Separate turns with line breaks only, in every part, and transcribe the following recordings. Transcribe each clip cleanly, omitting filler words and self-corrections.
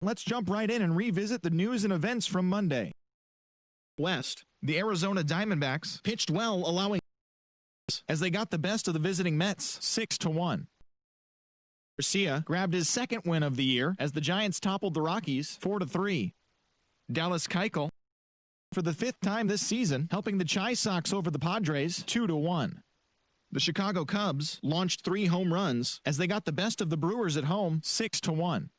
Let's jump right in and revisit the news and events from Monday. West, the Arizona Diamondbacks pitched well, allowing as they got the best of the visiting Mets 6-1. Garcia grabbed his second win of the year as the Giants toppled the Rockies 4-3. Dallas Keuchel for the fifth time this season, helping the Chi Sox over the Padres 2-1. The Chicago Cubs launched 3 home runs as they got the best of the Brewers at home 6-1.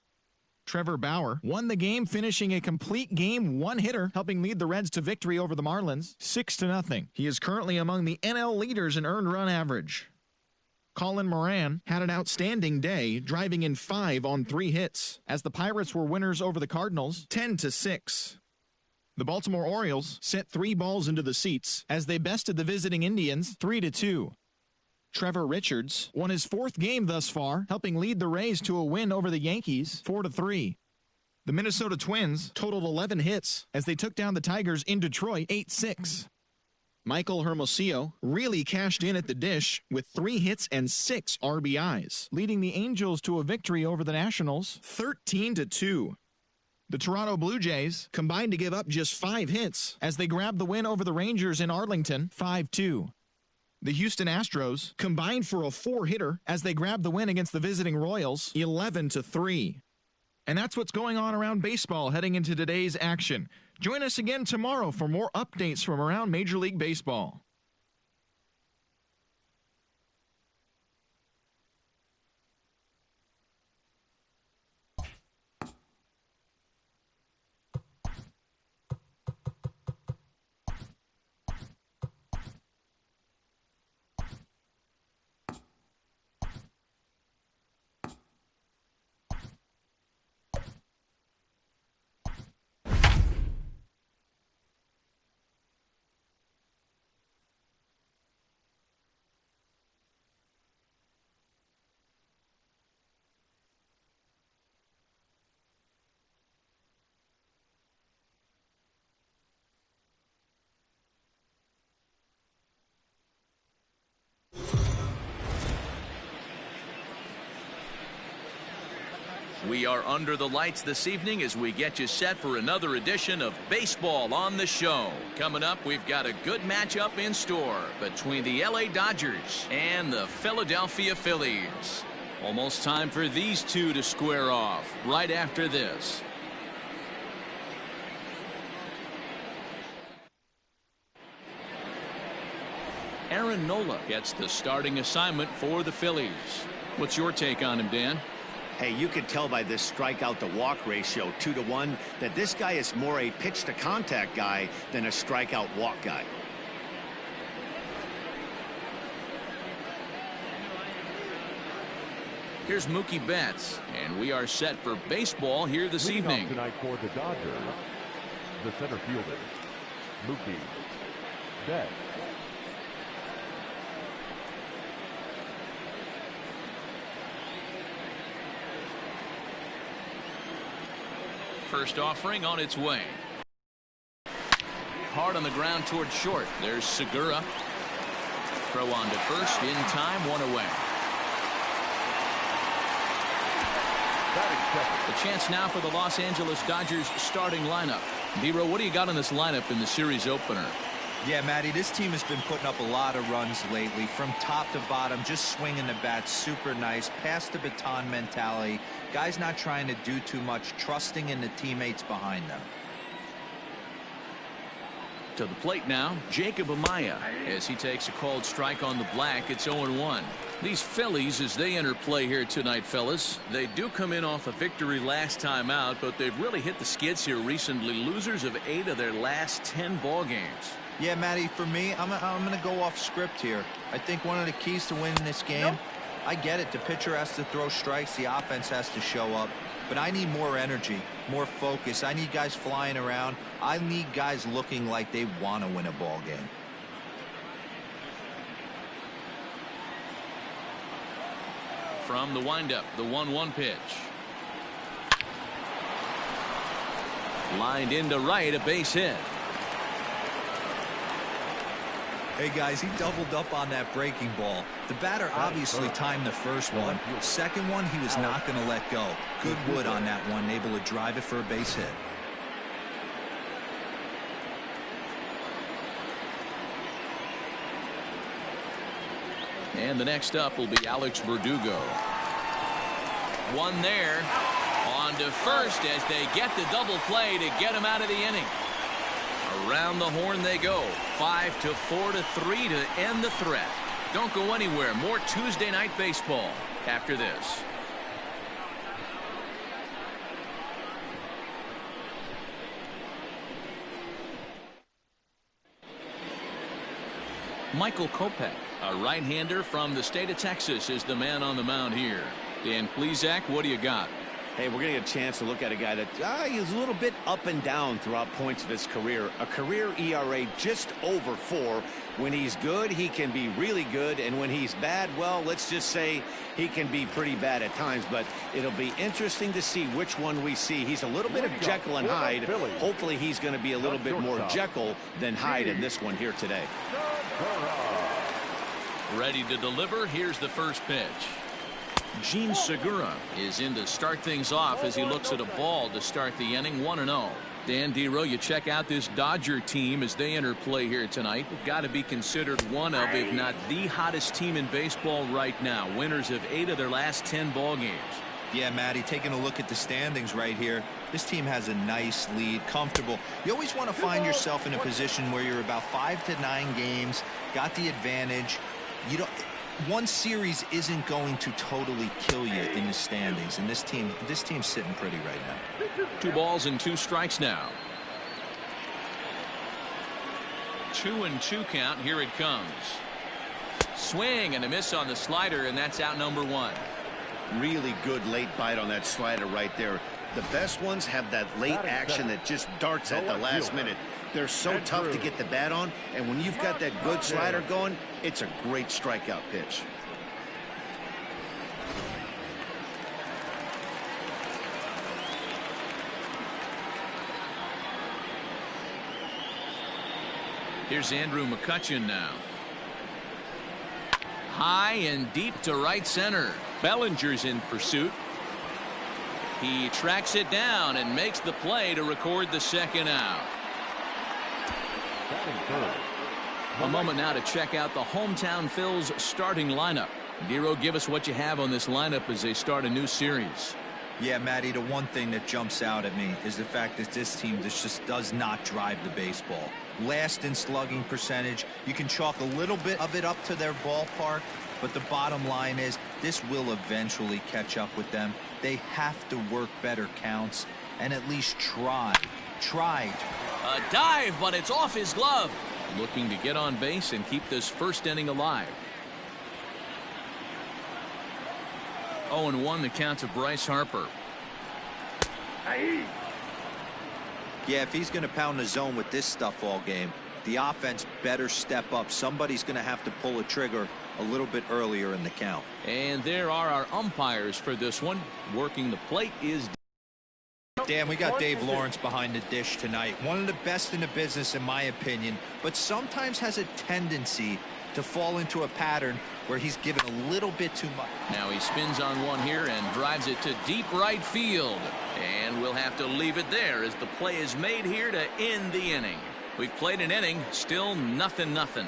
Trevor Bauer won the game, finishing a complete game one-hitter, helping lead the Reds to victory over the Marlins 6-0. He is currently among the NL leaders in earned run average. Colin Moran had an outstanding day, driving in 5 on 3 hits, as the Pirates were winners over the Cardinals 10-6. The Baltimore Orioles sent 3 balls into the seats as they bested the visiting Indians 3-2. Trevor Richards won his 4th game thus far, helping lead the Rays to a win over the Yankees 4-3. The Minnesota Twins totaled 11 hits as they took down the Tigers in Detroit 8-6. Michael Hermosillo really cashed in at the dish with 3 hits and 6 RBIs, leading the Angels to a victory over the Nationals 13-2. The Toronto Blue Jays combined to give up just 5 hits as they grabbed the win over the Rangers in Arlington 5-2. The Houston Astros combined for a 4-hitter as they grabbed the win against the visiting Royals 11-3. And that's what's going on around baseball heading into today's action. Join us again tomorrow for more updates from around Major League Baseball.
We are under the lights this evening as we get you set for another edition of Baseball on the Show. Coming up, we've got a good matchup in store between the LA Dodgers and the Philadelphia Phillies. Almost time for these two to square off right after this. Aaron Nola gets the starting assignment for the Phillies. What's your take on him, Dan?
Hey, you could tell by this strikeout to walk ratio 2-1 that this guy is more a pitch to contact guy than a strikeout walk guy.
Here's Mookie Betts, and we are set for baseball here this evening.
Tonight for the Dodgers, the center fielder, Mookie Betts.
First offering on its way. Hard on the ground towards short. There's Segura. Throw on to first in time, 1 away. The chance now for the Los Angeles Dodgers starting lineup. Dero, what do you got in this lineup in the series opener?
Yeah, Matty, this team has been putting up a lot of runs lately from top to bottom, just swinging the bat super nice, pass the baton mentality. Guys not trying to do too much, trusting in the teammates behind them.
To the plate now, Jacob Amaya as he takes a called strike on the black. It's 0-1. These Phillies, as they enter play here tonight, fellas, they do come in off a victory last time out, but they've really hit the skids here recently. Losers of 8 of their last 10 ball games.
Yeah, Matty, for me, I'm going to go off script here. I think one of the keys to winning this game, I get it. The pitcher has to throw strikes. The offense has to show up. But I need more energy, more focus. I need guys flying around. I need guys looking like they want to win a ball game.
From the windup, the 1-1 pitch. Lined into right, a base hit.
Hey, guys, he doubled up on that breaking ball. The batter obviously timed the first one. Second one, he was not going to let go. Good wood on that one, able to drive it for a base hit.
And the next up will be Alex Verdugo. One there. On to first as they get the double play to get him out of the inning. Around the horn they go. 5-4 to 3 to end the threat. Don't go anywhere. More Tuesday Night Baseball after this. Michael Kopech, a right-hander from the state of Texas, is the man on the mound here. Dan Plesac, what do you got?
Hey, we're going to get a chance to look at a guy that he's a little bit up and down throughout points of his career. A career ERA just over 4. When he's good, he can be really good. And when he's bad, well, let's just say he can be pretty bad at times. But it'll be interesting to see which one we see. He's a little bit of Jekyll and Hyde. Hopefully he's going to be a little bit more Jekyll than Hyde in this one here today.
Ready to deliver. Here's the first pitch. Gene Segura is in to start things off as he looks at a ball to start the inning. 1-0. Dan Dero, you check out this Dodger team as they enter play here tonight. They've got to be considered one of, if not the hottest team in baseball right now. Winners of 8 of their last 10 ball games.
Yeah, Matty, taking a look at the standings right here, this team has a nice lead, comfortable. You always want to find yourself in a position where you're about 5 to 9 games, got the advantage. You don't. One series isn't going to totally kill you in the standings, and this team's sitting pretty right now.
2 balls and 2 strikes now. 2-2 count. Here it comes. Swing and a miss on the slider, and that's out number 1.
Really good late bite on that slider right there. The best ones have that late action that just darts at the last minute. They're so tough to get the bat on, and when you've got that good slider going, it's a great strikeout pitch.
Here's Andrew McCutchen now. High and deep to right center. Bellinger's in pursuit. He tracks it down and makes the play to record the second out. A moment now to check out the hometown Phillies starting lineup. Dero, give us what you have on this lineup as they start a new series.
Yeah, Matty, the one thing that jumps out at me is the fact that this team just does not drive the baseball. Last in slugging percentage. You can chalk a little bit of it up to their ballpark, but the bottom line is this will eventually catch up with them. They have to work better counts and at least try.
A dive, but it's off his glove. Looking to get on base and keep this first inning alive. 0-1 the count to Bryce Harper.
Yeah, if he's going to pound the zone with this stuff all game, the offense better step up. Somebody's going to have to pull a trigger a little bit earlier in the count.
And there are our umpires for this one. Working the plate is
Dan, we got Dave Lawrence behind the dish tonight. One of the best in the business, in my opinion, but sometimes has a tendency to fall into a pattern where he's given a little bit too much.
Now he spins on one here and drives it to deep right field. And we'll have to leave it there as the play is made here to end the inning. We've played an inning, still 0-0.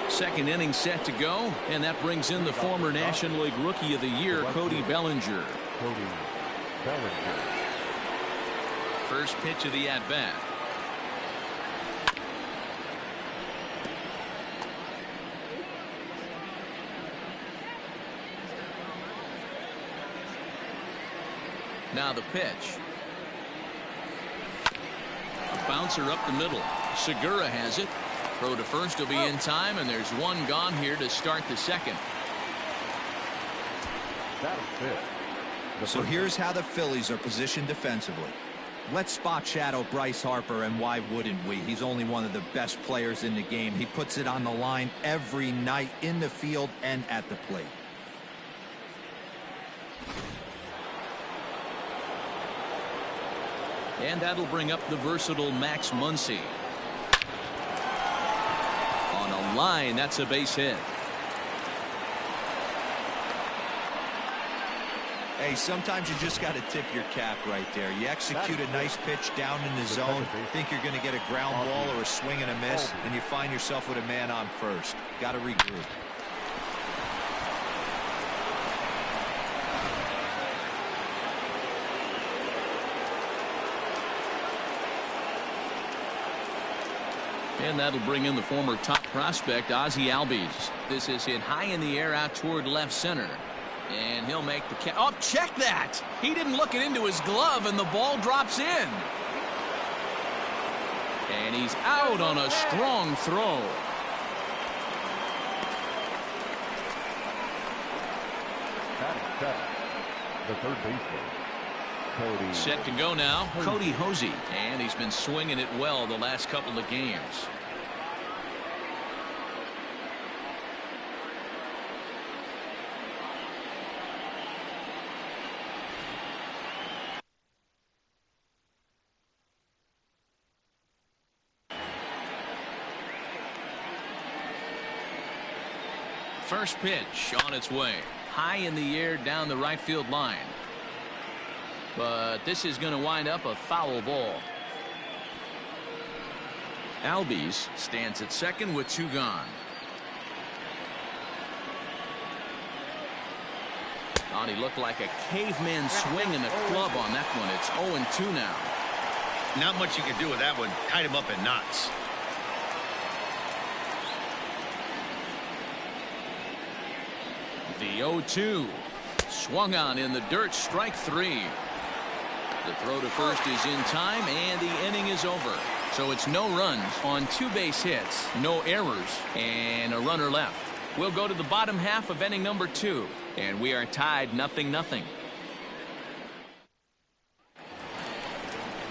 Second inning set to go, and that brings in the former National League Rookie of the Year, Cody Bellinger. First pitch of the at-bat. Now the pitch. A bouncer up the middle. Segura has it. Throw to first will be in time, and there's one gone here to start the second.
So here's how the Phillies are positioned defensively. Let's spot shadow Bryce Harper, and why wouldn't we? He's only one of the best players in the game. He puts it on the line every night in the field and at the plate.
And that'll bring up the versatile Max Muncy. On a line, that's a base hit.
Hey, sometimes you just got to tip your cap right there. You execute a nice pitch down in the zone, think you're going to get a ground ball or a swing and a miss, and you find yourself with a man on first. Got to regroup.
And that'll bring in the former top prospect, Ozzie Albies. This is hit high in the air out toward left center. And he'll make the catch. Oh, check that! He didn't look it into his glove, and the ball drops in. And he's out on a strong throw.
The third baseman, Cody.
Set to go now, Cody Hosey. And he's been swinging it well the last couple of games. First pitch on its way. High in the air down the right field line. But this is going to wind up a foul ball. Albies stands at second with 2 gone. Oh, he looked like a caveman swinging the club on that one. It's 0-2 now.
Not much you can do with that one. Tied him up in knots.
The 0-2 swung on in the dirt. Strike 3. The throw to first is in time, and the inning is over. So it's no runs on 2 base hits, no errors, and a runner left. We'll go to the bottom half of inning number 2, and we are tied 0-0.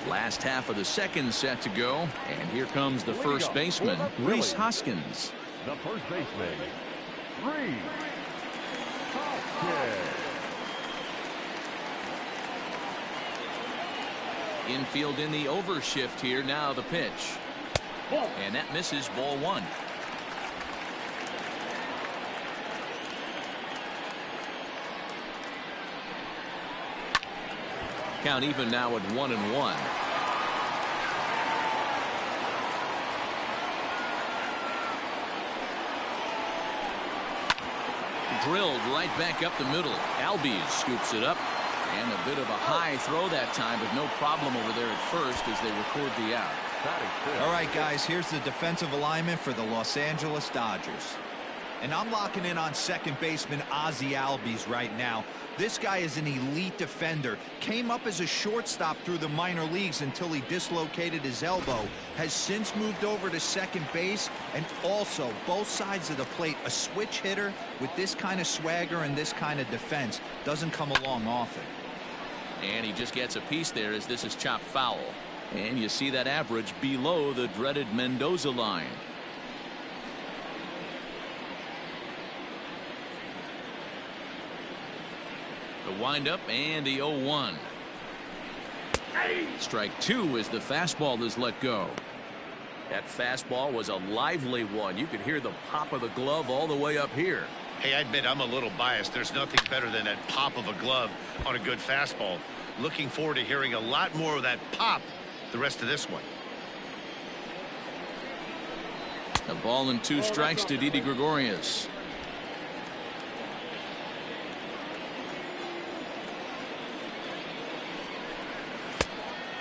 Last half of the second set to go, and here comes the first baseman, Rhys Hoskins.
The first baseman, Rhys Hoskins.
Infield in the overshift here. Now the pitch. And that misses, ball 1. Count even now at 1-1. Drilled right back up the middle. Albies scoops it up. And a bit of a high throw that time, but no problem over there at first as they record the out.
All right, guys, here's the defensive alignment for the Los Angeles Dodgers. And I'm locking in on second baseman Ozzie Albies right now. This guy is an elite defender. Came up as a shortstop through the minor leagues until he dislocated his elbow. Has since moved over to second base, and also both sides of the plate. A switch hitter with this kind of swagger and this kind of defense doesn't come along often.
And he just gets a piece there as this is chopped foul. And you see that average below the dreaded Mendoza line. The windup and the 0-1. Strike 2 as the fastball is let go. That fastball was a lively one. You could hear the pop of the glove all the way up here.
Hey, I admit I'm a little biased. There's nothing better than that pop of a glove on a good fastball. Looking forward to hearing a lot more of that pop the rest of this one.
A ball and 2 strikes to Didi Gregorius.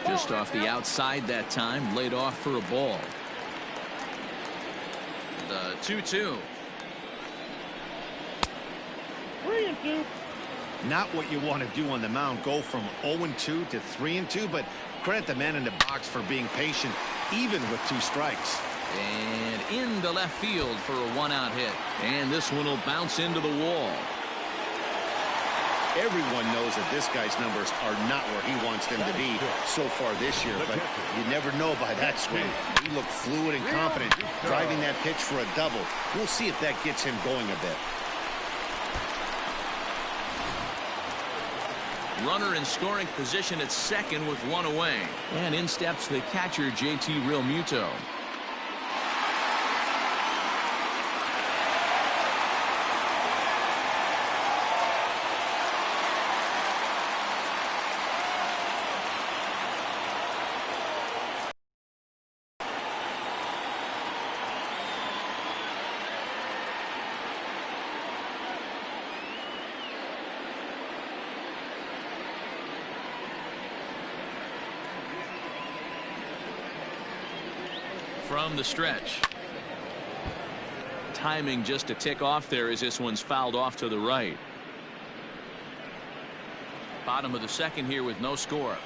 Just off the outside that time, laid off for a ball. The 2-2.
3-2.
Not what you want to do on the mound, go from 0-2 to 3-2, but credit the man in the box for being patient even with 2 strikes.
And into left field for a 1-out hit. And this one will bounce into the wall.
Everyone knows that this guy's numbers are not where he wants them to be so far this year, but you never know by that swing. He looked fluid and confident driving that pitch for a double. We'll see if that gets him going a bit.
Runner in scoring position at second with one away. And in steps the catcher, JT Realmuto. From the stretch. Timing just to tick off there as this one's fouled off to the right. Bottom of the second here with no score.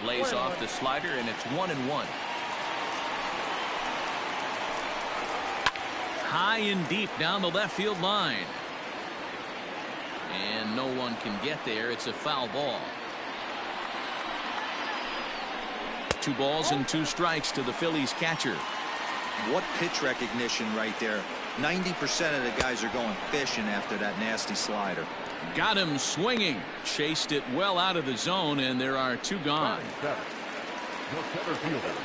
Lays off the slider and it's 1-1. High and deep down the left field line. And no one can get there. It's a foul ball. 2 balls and 2 strikes to the Phillies catcher.
What pitch recognition right there. 90% of the guys are going fishing after that nasty slider.
Got him swinging. Chased it well out of the zone, and there are 2 gone.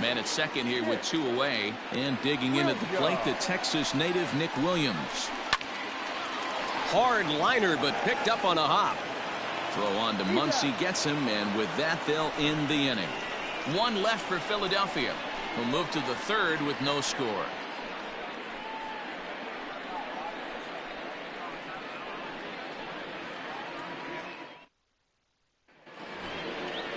Man at second here with 2 away. And digging into the plate, the Texas native Nick Williams.
Hard liner, but picked up on a hop.
Throw on to Muncy, gets him, and with that they'll end the inning. 1 left for Philadelphia. We'll move to the third with no score.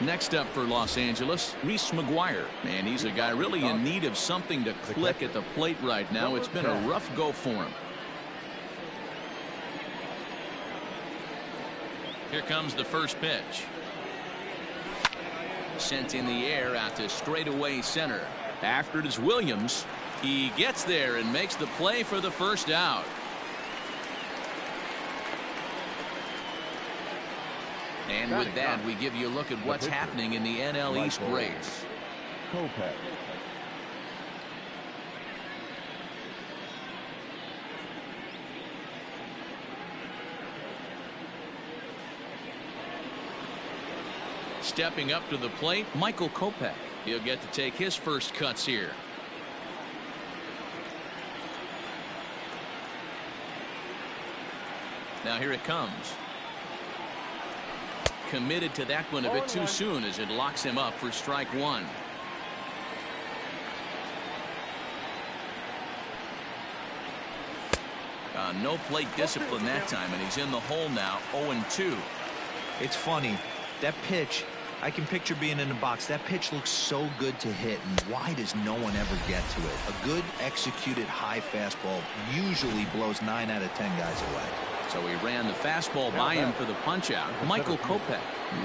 Next up for Los Angeles, Reese McGuire. Man, he's a guy really in need of something to click at the plate right now. It's been a rough go for him. Here comes the first pitch. Sent in the air out to straightaway center. After it is Williams. He gets there and makes the play for the first out. And with that, we give you a look at what's happening in the NL East race. Stepping up to the plate, Michael Kopech. He'll get to take his first cuts here. Now here it comes. Committed to that one a bit too soon as it locks him up for strike 1. No plate discipline that time, and he's in the hole now, 0-2.
It's funny. That pitch, I can picture being in the box. That pitch looks so good to hit, and why does no one ever get to it? A good executed high fastball usually blows 9 out of 10 guys away.
So he ran the fastball by him for the punch out. Michael Kopech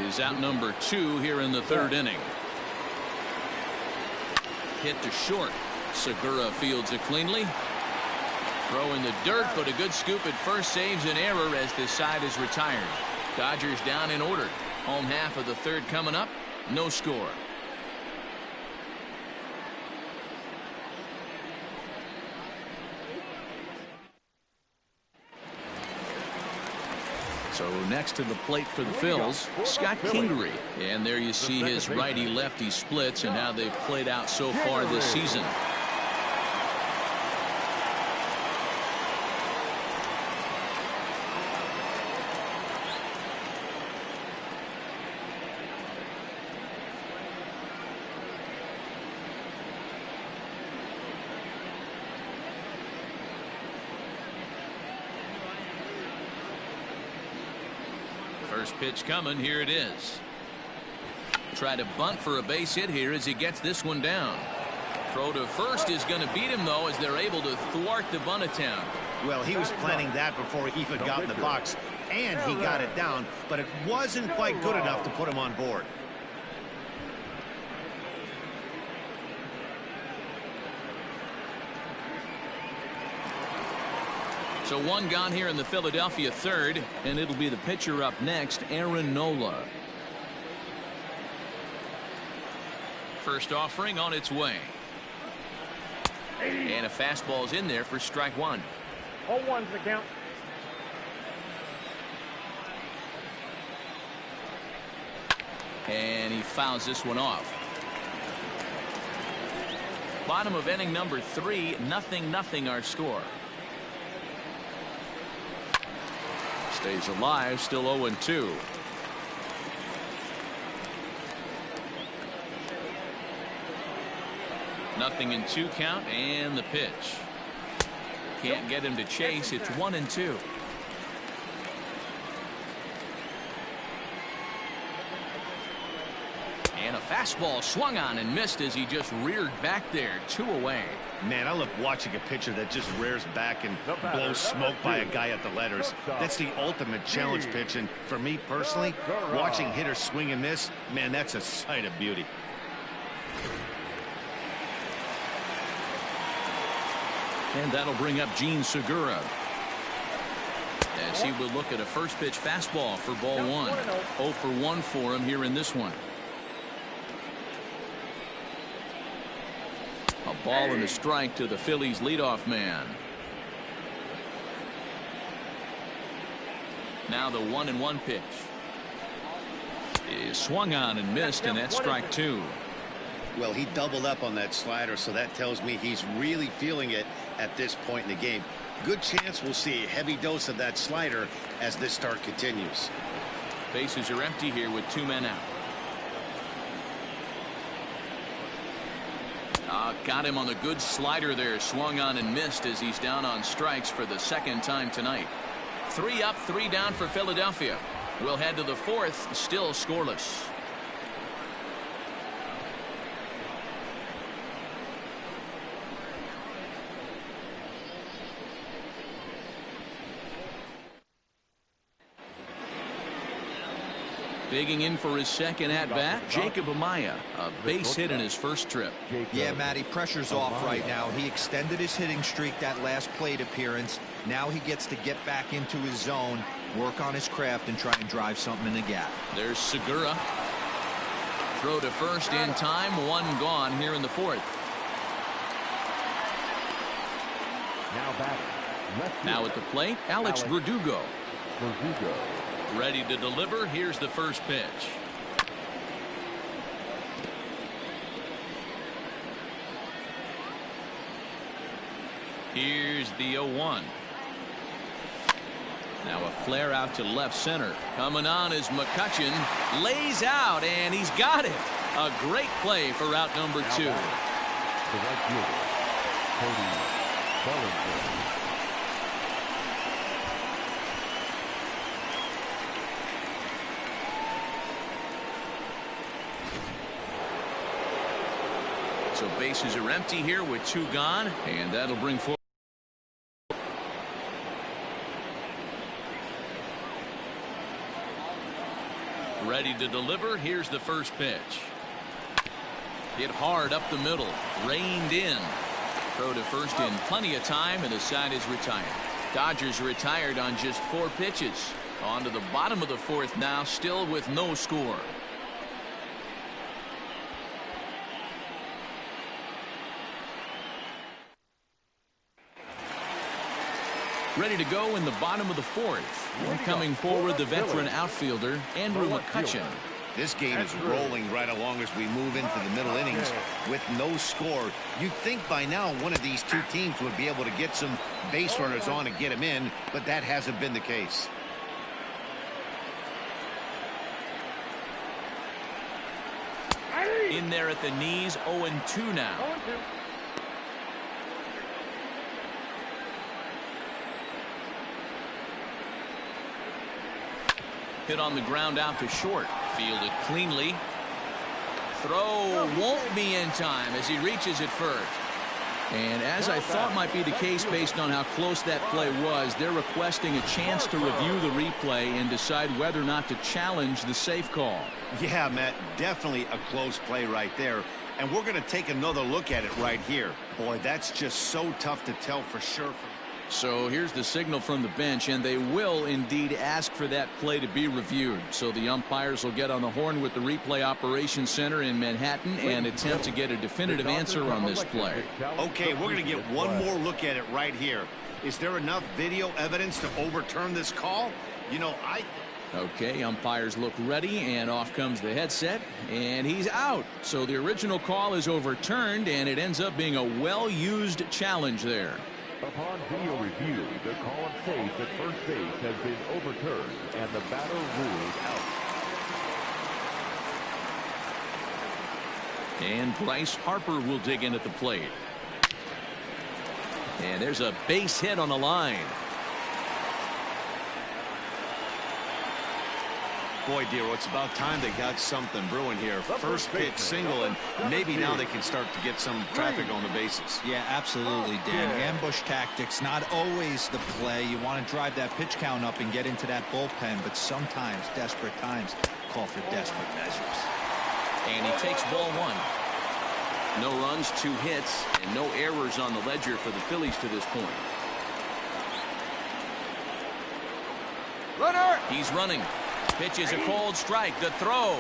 is out number 2 here in the third inning. Hit to short. Segura fields it cleanly. Throw in the dirt, but a good scoop at first saves an error as this side is retired. Dodgers down in order. Home half of the third coming up. No score. So next to the plate for the Phils, Scott Kingery. And there you see his righty-lefty splits and how they've played out so far this season. First pitch coming. Here it is. Try to bunt for a base hit here as he gets this one down. Throw to first is going to beat him, though, as they're able to thwart the bunt attempt.
Well, he was planning that before he even got in the box, and he got it down, but it wasn't quite good enough to put him on board.
So 1 gone here in the Philadelphia third, and it'll be the pitcher up next, Aaron Nola. First offering on its way. And a fastball's in there for strike 1.
0-1's the count.
And he fouls this one off. Bottom of inning number 3, 0-0 our score. Stays alive, still 0-2. Nothing in 2 count, and the pitch. Can't get him to chase. It's 1-2. And a fastball swung on and missed as he just reared back there. 2 away.
Man, I love watching a pitcher that just rears back and blows smoke by a guy at the letters. That's the ultimate challenge pitch. And for me personally, watching hitters swing and miss, man, that's a sight of beauty.
And that'll bring up Gene Segura, as he will look at a first pitch fastball for ball 1. 0 for 1 for him here in this one. A ball and a strike to the Phillies leadoff man. Now the 1-1 pitch is swung on and missed, and that's strike 2.
Well, he doubled up on that slider, so that tells me he's really feeling it at this point in the game. Good chance we'll see a heavy dose of that slider as this start continues.
Bases are empty here with 2 men out. Got him on the good slider there. Swung on and missed as he's down on strikes for the 2nd time tonight. 3 up, 3 down for Philadelphia. We'll head to the 4th, still scoreless. Digging in for his second at-bat, Jacob Amaya, a base hit in his first trip.
Yeah, Matty, pressure's off right now. He extended his hitting streak that last plate appearance. Now he gets to get back into his zone, work on his craft, and try and drive something in the gap.
There's Segura. Throw to first in time, 1 gone here in the 4th. Now at the plate, Alex Verdugo. Ready to deliver. Here's the first pitch. Here's the 0-1. Now a flare out to left center. Coming on is McCutchen. Lays out, and he's got it. A great play for route number 2.
The right fielder, Cody Bellinger.
So bases are empty here with 2 gone, and that'll bring forward. Ready to deliver. Here's the first pitch. Hit hard up the middle. Reined in. Throw to first in plenty of time, and the side is retired. Dodgers retired on just 4 pitches. On to the bottom of the 4th now, still with no score. Ready to go in the bottom of the 4th. And coming forward, the veteran outfielder, Andrew McCutchen.
This game is rolling right along as we move into the middle innings with no score. You'd think by now one of these 2 teams would be able to get some base runners on and get them in, but that hasn't been the case.
In there at the knees, 0-2 now. Hit on the ground out to short. Fielded cleanly. Throw won't be in time as he reaches it first. And as I thought might be the case based on how close that play was, they're requesting a chance to review the replay and decide whether or not to challenge the safe call.
Yeah, Matt, definitely a close play right there. And we're going to take another look at it right here. Boy, that's just so tough to tell for sure.
So here's the signal from the bench, and they will indeed ask for that play to be reviewed. So the umpires will get on the horn with the replay operations center in Manhattan and attempt to get a definitive answer on this play.
Okay, we're going to get one more look at it right here. Is there enough video evidence to overturn this call? You know,
Okay, umpires look ready, and off comes the headset, and he's out. So the original call is overturned, and it ends up being a well-used challenge there.
Upon video review, the call and safe at first base has been overturned, and the batter ruled out.
And Bryce Harper will dig in at the plate. And there's a base hit on the line.
Boy, Dero, it's about time they got something brewing here. First pitch single, and maybe now they can start to get some traffic on the bases.
Yeah, absolutely, Dan. Ambush tactics, not always the play. You want to drive that pitch count up and get into that bullpen, but sometimes desperate times call for desperate measures.
And he takes ball one. No runs, 2 hits, and no errors on the ledger for the Phillies to this point.
Runner!
He's running. Pitch is a cold strike. The throw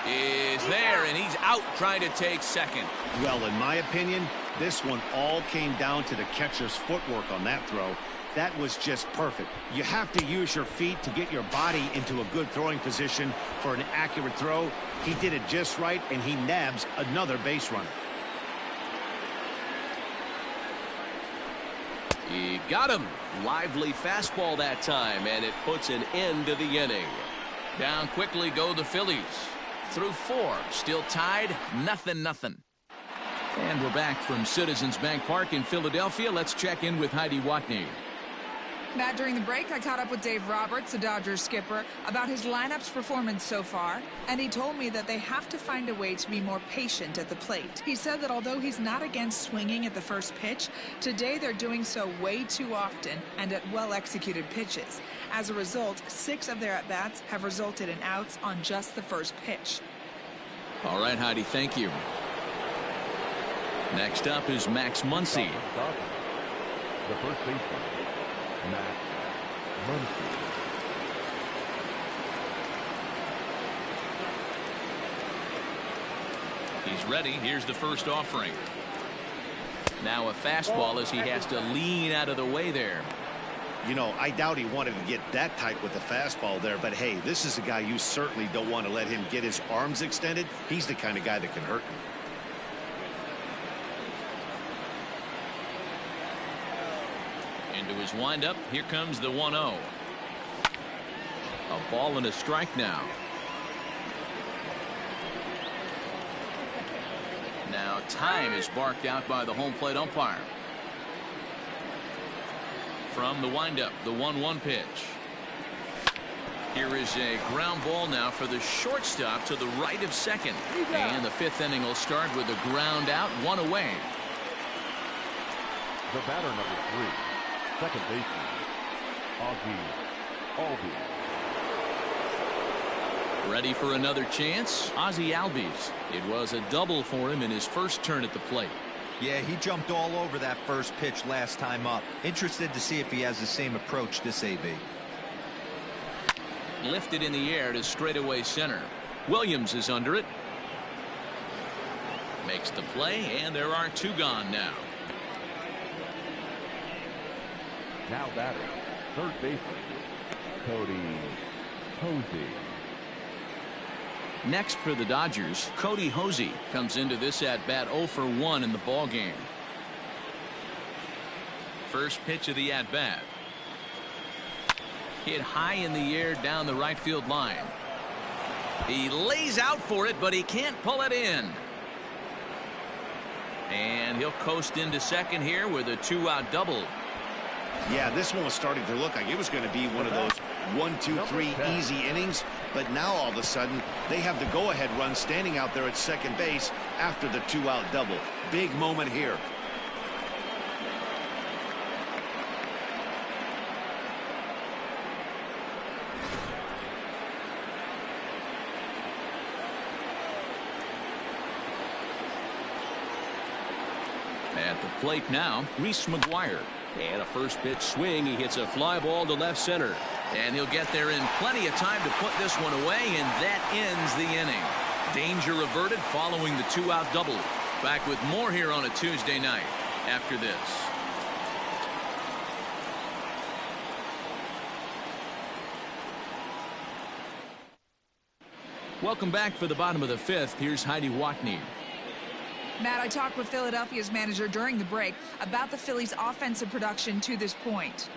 is there, and he's out trying to take second.
Well, in my opinion, this one all came down to the catcher's footwork on that throw. That was just perfect. You have to use your feet to get your body into a good throwing position for an accurate throw. He did it just right, and he nabs another base runner.
He got him. Lively fastball that time, and it puts an end to the inning. Down quickly go the Phillies. Through 4, still tied, 0-0. And we're back from Citizens Bank Park in Philadelphia. Let's check in with Heidi Watney.
Matt, during the break, I caught up with Dave Roberts, the Dodgers skipper, about his lineup's performance so far, and he told me that they have to find a way to be more patient at the plate. He said that although he's not against swinging at the first pitch, today they're doing so way too often and at well-executed pitches. As a result, 6 of their at-bats have resulted in outs on just the first pitch.
All right, Heidi, thank you. Next up is Max Muncy.
The first baseman, Max Muncy.
He's ready. Here's the first offering. Now a fastball as he has to lean out of the way there.
You know, I doubt he wanted to get that tight with the fastball there, but hey, this is a guy you certainly don't want to let him get his arms extended. He's the kind of guy that can hurt him.
Into his windup. Here comes the 1-0. A ball and a strike now. Now time is barked out by the home plate umpire. From the windup, the 1-1 pitch. Here is a ground ball now for the shortstop to the right of second. And the 5th inning will start with a ground out, 1 away.
The batter, number 3, second baseman, Ozzie Albies.
Ready for another chance? Ozzie Albies. It was a double for him in his first turn at the plate.
Yeah, he jumped all over that first pitch last time up. Interested to see if he has the same approach this AB.
Lifted in the air to straightaway center. Williams is under it. Makes the play, and there are 2 gone now.
Now batting, third baseman, Cody Hosey.
Next for the Dodgers, Cody Hosey comes into this at-bat 0 for 1 in the ballgame. First pitch of the at-bat. Hit high in the air down the right field line. He lays out for it, but he can't pull it in. And he'll coast into second here with a 2-out double.
Yeah, this one was starting to look like it was going to be one of those 1, 2, 3 easy innings, but now all of a sudden they have the go-ahead run standing out there at second base after the 2-out double. Big moment here.
At the plate now, Reese McGuire. And a first pitch swing. He hits a fly ball to left center. And he'll get there in plenty of time to put this one away, and that ends the inning. Danger averted following the 2-out double. Back with more here on a Tuesday night after this.
Welcome back for the bottom of the fifth. Here's Heidi Watney.
Matt, I talked with Philadelphia's manager during the break about the Phillies' offensive production to this point.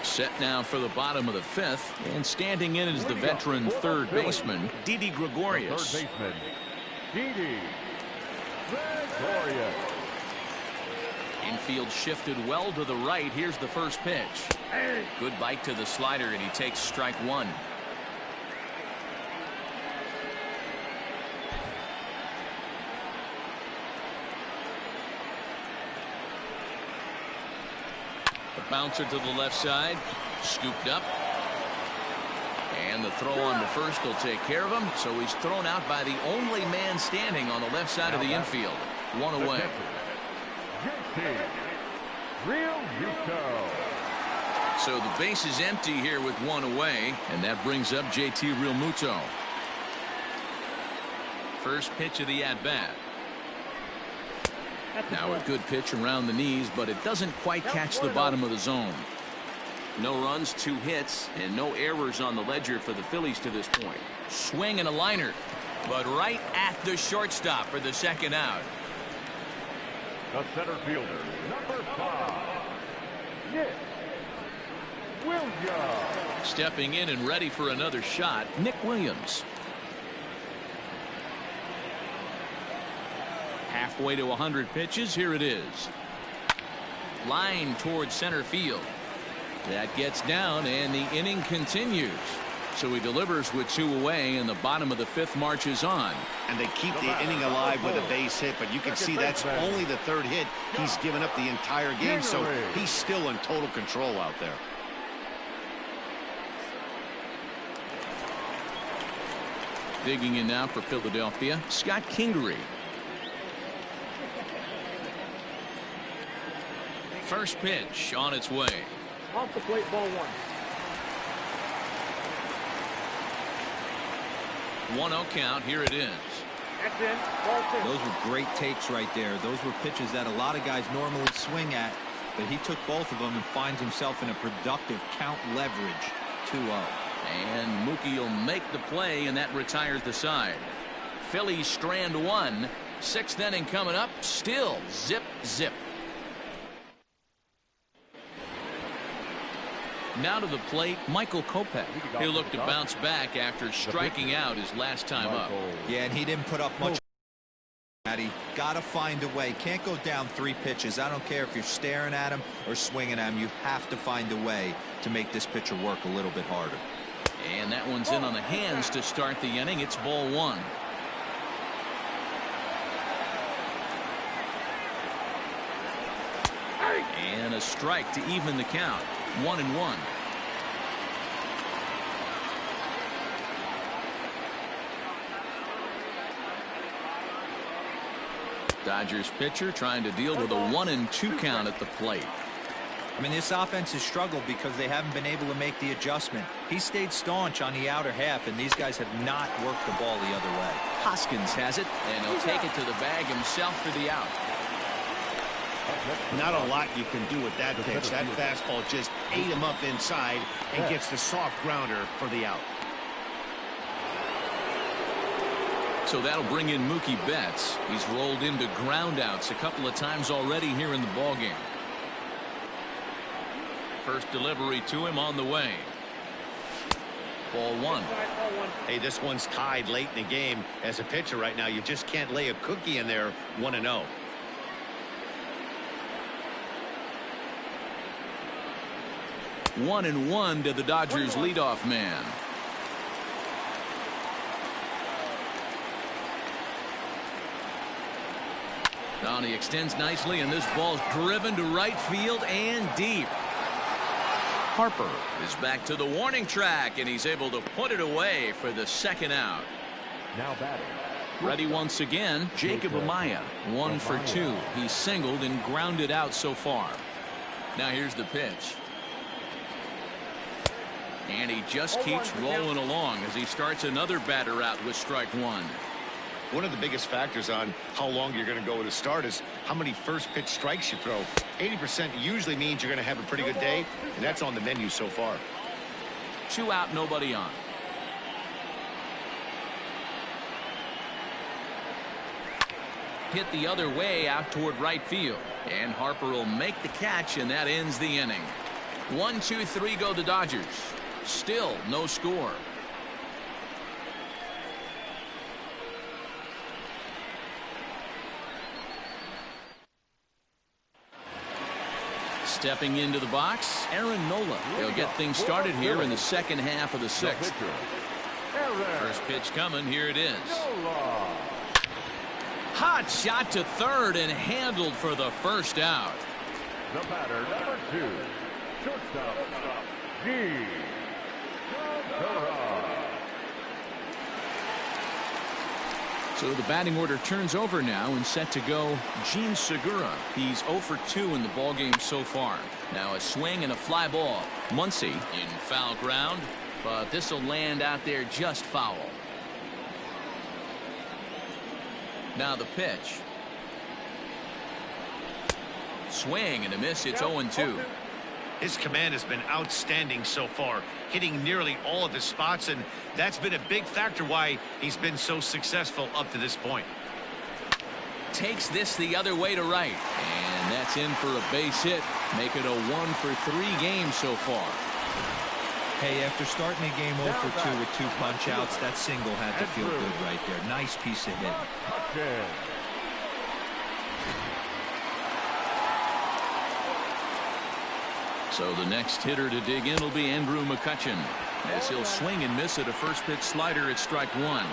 Set now for the bottom of the fifth, and standing in is the veteran third baseman, Didi Gregorius.
Third baseman, Didi Gregorius.
Infield shifted well to the right. Here's the first pitch. Good bite to the slider, and he takes strike one. Bouncer to the left side, scooped up, and the throw on to first will take care of him. So he's thrown out by the only man standing on the left side of the infield. One away. So the base is empty here with one away, and that brings up JT Realmuto. First pitch of the at-bat. Now a good pitch around the knees, but it doesn't quite catch the bottom of the zone. No runs, 2 hits, and no errors on the ledger for the Phillies to this point. Swing and a liner, but right at the shortstop for the second out.
The center fielder, number 5, Nick Williams.
Stepping in and ready for another shot, Nick Williams. Halfway to 100 pitches. Here it is. Line towards center field. That gets down, and the inning continues. So he delivers with 2 away, and the bottom of the fifth marches on.
And they keep the inning alive with a base hit, but you can see that's only the 3rd hit he's given up the entire game, so he's still in total control out there.
Digging in now for Philadelphia, Scott Kingery. First pitch on its way.
Off the plate, ball 1.
1-0 count. Here it is.
That's in. Ball 2.
Those were great takes right there. Those were pitches that a lot of guys normally swing at, but he took both of them and finds himself in a productive count leverage. 2-0.
And Mookie will make the play, and that retires the side. Phillies strand 1. 6th inning coming up. Still zip, zip. Now to the plate, Michael Kopech. He'll look to bounce back after striking out his last time up.
Yeah, and he didn't put up much. He gotta find a way. Can't go down 3 pitches. I don't care if you're staring at him or swinging at him. You have to find a way to make this pitcher work a little bit harder.
And that one's in on the hands to start the inning. It's ball 1. And a strike to even the count. 1-1. Dodgers pitcher trying to deal with a 1-2 count at the plate.
I mean, this offense has struggled because they haven't been able to make the adjustment. He stayed staunch on the outer half, and these guys have not worked the ball the other way.
Hoskins has it, and he'll take it to the bag himself for the out.
Not a lot you can do with that pitch. That fastball just ate him up inside and gets the soft grounder for the out.
So that'll bring in Mookie Betts. He's rolled into groundouts a couple of times already here in the ballgame. First delivery to him on the way. Ball 1.
Hey, this one's tied late in the game. As a pitcher right now, you just can't lay a cookie in there. 1-0.
One and 1 to the Dodgers leadoff man. Now he extends nicely, and this ball's driven to right field and deep. Harper is back to the warning track, and he's able to put it away for the second out.
Now batting.
Ready once again, Jacob Amaya. 1 for 2. He's singled and grounded out so far. Now here's the pitch.
And he just keeps rolling along as he starts another batter out with strike one.
One of the biggest factors on how long you're going to go with a start is how many first pitch strikes you throw. 80% usually means you're going to have a pretty good day, and that's on the menu so far.
2 out, nobody on. Hit the other way out toward right field, and Harper will make the catch, and that ends the inning. 1, 2, 3 go the Dodgers. Still no score. Stepping into the box, Aaron Nola. He'll get things started here in the second half of the sixth. First pitch coming. Here it is. Hot shot to third and handled for the first out.
The batter, number 2, shortstop, G.
So the batting order turns over now and set to go Gene Segura. He's 0 for 2 in the ballgame so far. Now a swing and a fly ball. Muncy in foul ground, but this will land out there just foul. Now the pitch. Swing and a miss. It's 0-2.
His command has been outstanding so far, hitting nearly all of his spots, and that's been a big factor why he's been so successful up to this point.
Takes this the other way to right, and that's in for a base hit. Make it a 1 for 3 game so far.
Hey, after starting a game 0 for 2 with 2 punch outs, that single had to feel good right there. Nice piece of hit.
So the next hitter to dig in will be Andrew McCutchen, as he'll swing and miss at a first pitch slider at strike 1.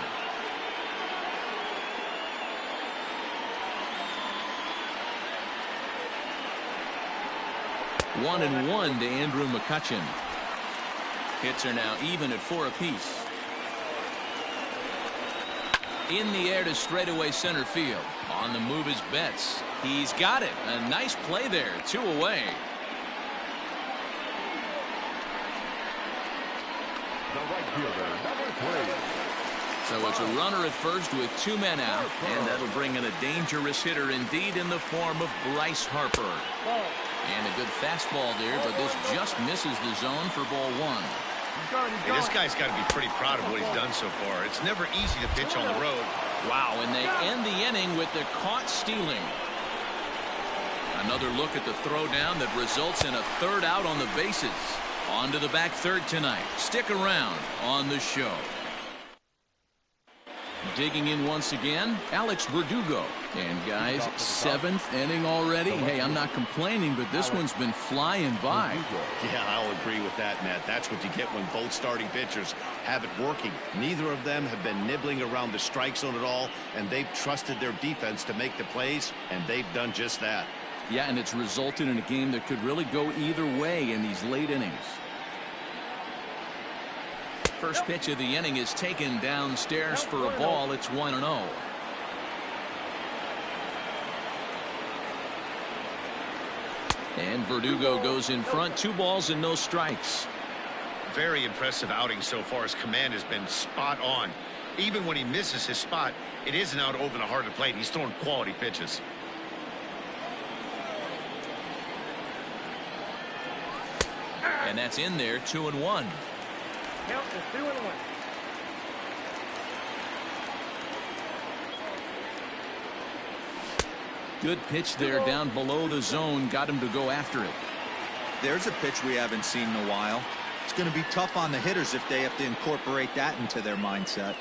1-1 to Andrew McCutchen. Hits are now even at 4 apiece. In the air to straightaway center field. On the move is Betts. He's got it. A nice play there. 2 away.
The right fielder, number 3.
So it's a runner at first with 2 men out, and that'll bring in a dangerous hitter indeed in the form of Bryce Harper. And a good fastball there, but this just misses the zone for ball 1.
Hey, this guy's got to be pretty proud of what he's done so far. It's never easy to pitch on the road.
Wow, and they end the inning with the caught stealing. Another look at the throwdown that results in a 3rd out on the bases. On to the back third tonight. Stick around on the show. Digging in once again, Alex Verdugo. And guys, 7th inning already. Hey, I'm not complaining, but this one's been flying by.
Yeah, I'll agree with that, Matt. That's what you get when both starting pitchers have it working. Neither of them have been nibbling around the strike zone at all, and they've trusted their defense to make the plays, and they've done just that.
Yeah, and it's resulted in a game that could really go either way in these late innings. First pitch of the inning is taken downstairs for a ball. It's 1-0. And Verdugo goes in front. 2 balls and no strikes.
Very impressive outing so far. His command has been spot on. Even when he misses his spot, it isn't out over the heart of the plate. He's throwing quality pitches.
And that's in there. 2-1.
Count is 2-1.
Good pitch there down below the zone. Got him to go after it.
There's a pitch we haven't seen in a while. It's going to be tough on the hitters if they have to incorporate that into their mindset.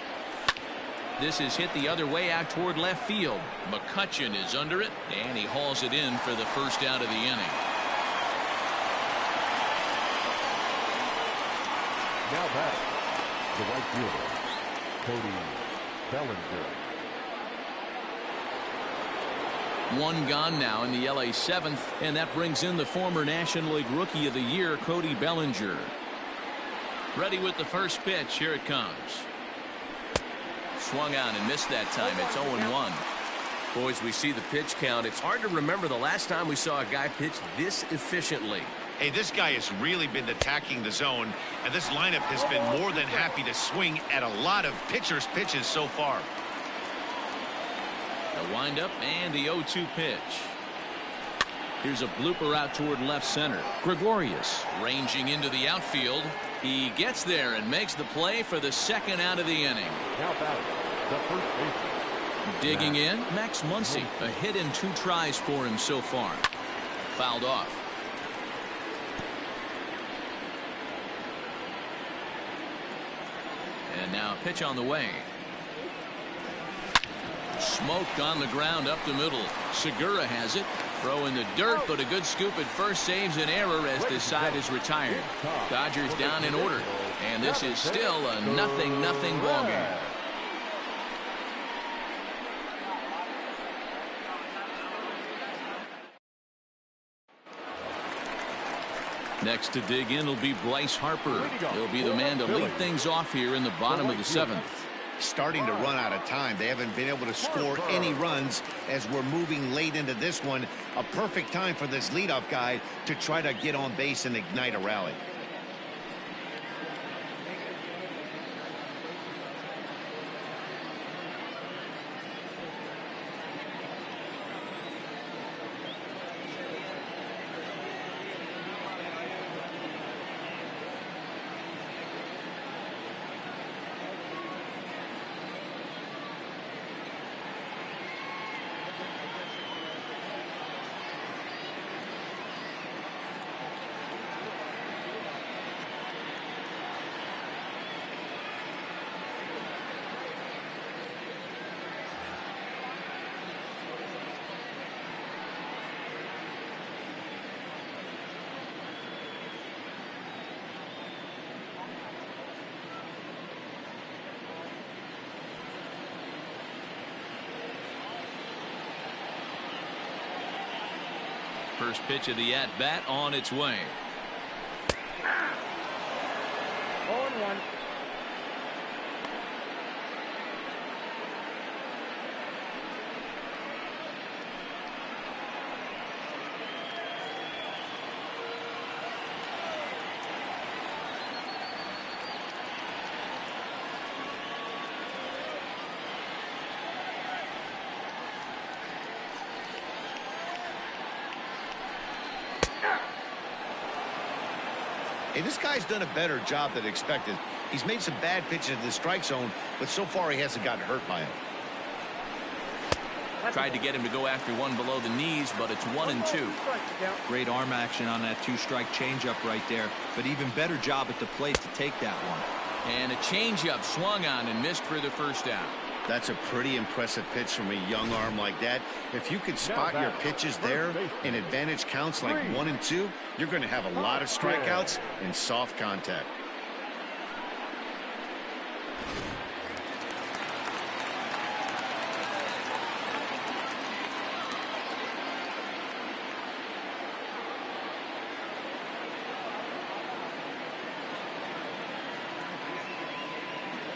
This is hit the other way out toward left field. McCutchen is under it, and he hauls it in for the first out of the inning.
Now back, the right fielder, Cody Bellinger.
1 gone now in the LA 7th, and that brings in the former National League Rookie of the Year, Cody Bellinger. Ready with the first pitch. Here it comes. Swung on and missed that time. It's 0-1.
Boys, we see the pitch count. It's hard to remember the last time we saw a guy pitch this efficiently.
Hey, this guy has really been attacking the zone, and this lineup has been more than happy to swing at a lot of pitchers' pitches so far.
The windup and the 0-2 pitch. Here's a blooper out toward left center. Gregorius ranging into the outfield. He gets there and makes the play for the second out of the inning.
Now batting, the first baseman.
Digging in, Max Muncy. A hit and 2 tries for him so far. Fouled off. And now a pitch on the way. Smoked on the ground up the middle. Segura has it. Throw in the dirt, but a good scoop at first saves an error as this side is retired. Dodgers down in order. And this is still a 0-0 ball game. Next to dig in will be Bryce Harper. He'll be the man to lead things off here in the bottom of the 7th.
Starting to run out of time. They haven't been able to score any runs as we're moving late into this one. A perfect time for this leadoff guy to try to get on base and ignite a rally.
First pitch of the at-bat on its way.
0-1.
Hey, this guy's done a better job than expected. He's made some bad pitches in the strike zone, but so far he hasn't gotten hurt by him.
Tried to get him to go after one below the knees, but it's 1-2.
Great arm action on that 2-strike changeup right there, but even better job at the plate to take that one.
And a changeup swung on and missed for the first out.
That's a pretty impressive pitch from a young arm like that. If you could spot your pitches there in advantage counts like 1 and 2, you're going to have a lot of strikeouts and soft contact.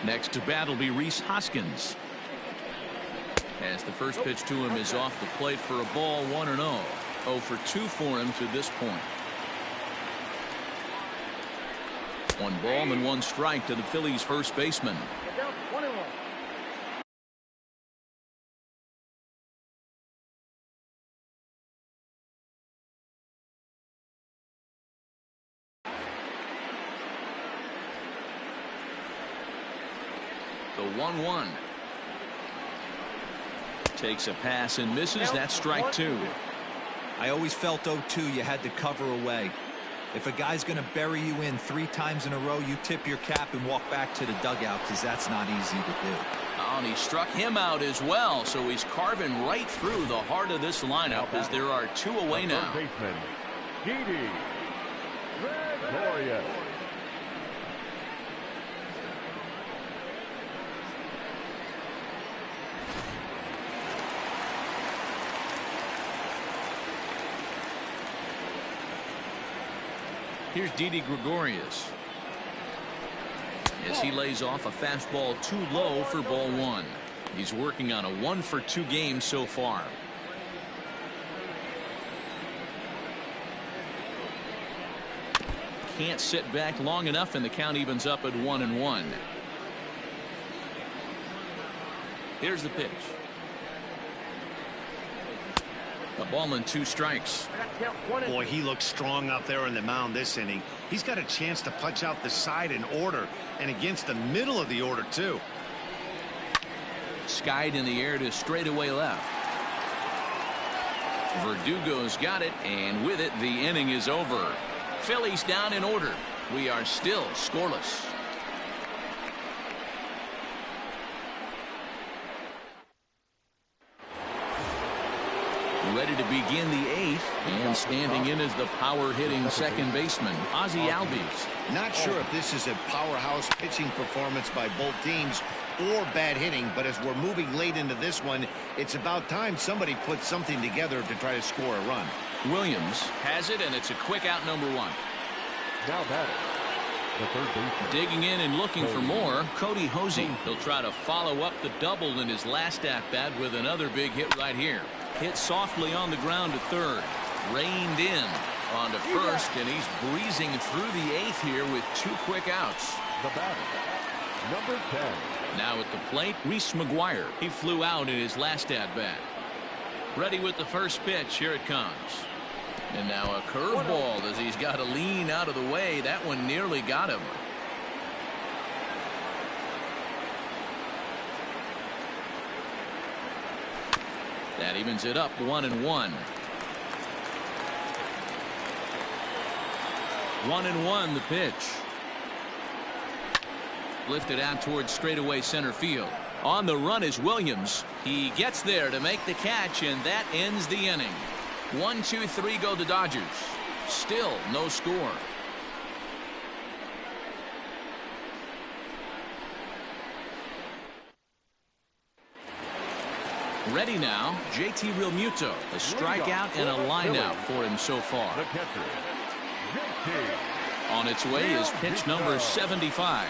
Next to bat will be Rhys Hoskins. As the first pitch to him is off the plate for a ball, 1-0. 0 for 2 for him to this point. 1 ball and 1 strike to the Phillies first baseman.
Get down, 1-1.
The 1-1. Takes a pass and misses. That's strike 2.
I always felt 0-2 you had to cover away. If a guy's going to bury you in 3 times in a row, you tip your cap and walk back to the dugout because that's not easy to do.
Oh, and he struck him out as well, so he's carving right through the heart of this lineup as there are 2 away now.
Baseman, Didi Gregorius.
Here's Didi Gregorius as he lays off a fastball too low for ball 1. He's working on a 1-for-2 game so far. Can't sit back long enough, and the count evens up at 1-1. Here's the pitch. A ball and 2 strikes.
Boy, he looks strong out there on the mound this inning. He's got a chance to punch out the side in order, and against the middle of the order too.
Skied in the air to straightaway left. Verdugo's got it, and with it the inning is over. Phillies down in order. We are still scoreless. Ready to begin the 8th, and standing in is the power-hitting second baseman, Ozzie Albies.
Not sure if this is a powerhouse pitching performance by both teams or bad hitting, but as we're moving late into this one, it's about time somebody puts something together to try to score a run.
Williams has it, and it's a quick out, number 1.
Now batting, the third baseman.
Digging in and looking for more, Cody Hosey. He'll try to follow up the double in his last at-bat with another big hit right here. Hit softly on the ground to third. Reined in onto first, and he's breezing through the 8th here with 2 quick outs.
The batter, number 10.
Now at the plate, Reese McGuire. He flew out in his last at-bat. Ready with the first pitch. Here it comes. And now a curveball as he's got to lean out of the way. That one nearly got him. That evens it up 1-1. 1-1 the pitch. Lifted out towards straightaway center field. On the run is Williams. He gets there to make the catch, and that ends the inning. 1-2-3 go the Dodgers. Still no score. Ready now, JT Realmuto. A strikeout and a lineout for him so far.
The catcher, JT.
On its way is pitch number 75.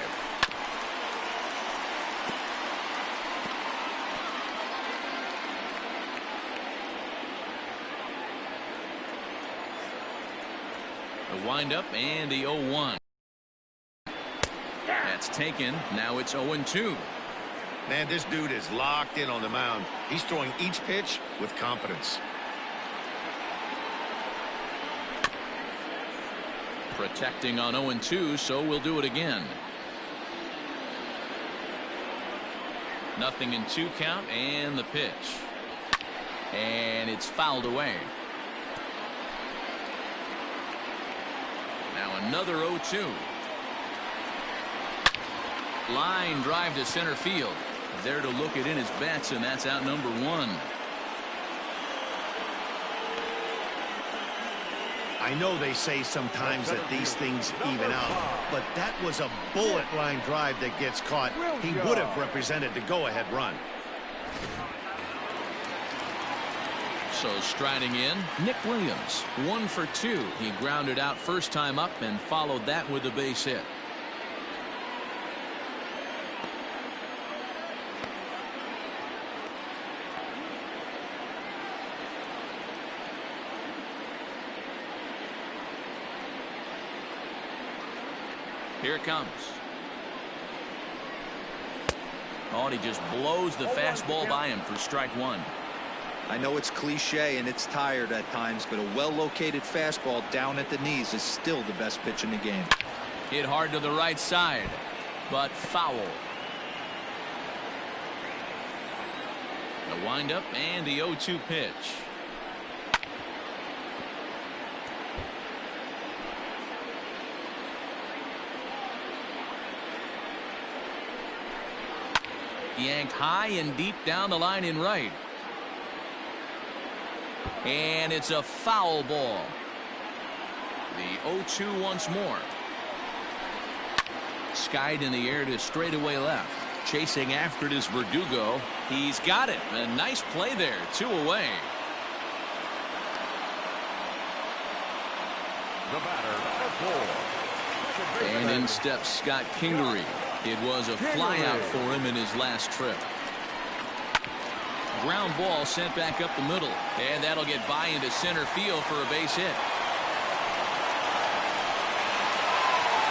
The windup and the 0-1. That's taken. Now it's 0-2.
Man, this dude is locked in on the mound. He's throwing each pitch with confidence.
Protecting on 0-2, so we'll do it again. 0-2 count, and the pitch. And it's fouled away. Now another 0-2. Line drive to center field. There to look it in his bats, and that's out number 1.
I know they say sometimes that these things even out, but that was a bullet line drive that gets caught. He would have represented the go-ahead run.
So striding in, Nick Williams. 1 for 2. He grounded out first time up and followed that with a base hit. Here it comes. Oh, and he just blows the fastball by him for strike 1.
I know it's cliche and it's tired at times, but a well-located fastball down at the knees is still the best pitch in the game.
Hit hard to the right side, but foul. The windup and the 0-2 pitch. Yanked high and deep down the line in right. And it's a foul ball. The 0-2 once more. Skied in the air to straightaway left. Chasing after it is Verdugo. He's got it. A nice play there. 2 away.
The batter, number 4.
And in steps Scott Kingery. It was a flyout for him in his last trip. Ground ball sent back up the middle. And that'll get by into center field for a base hit.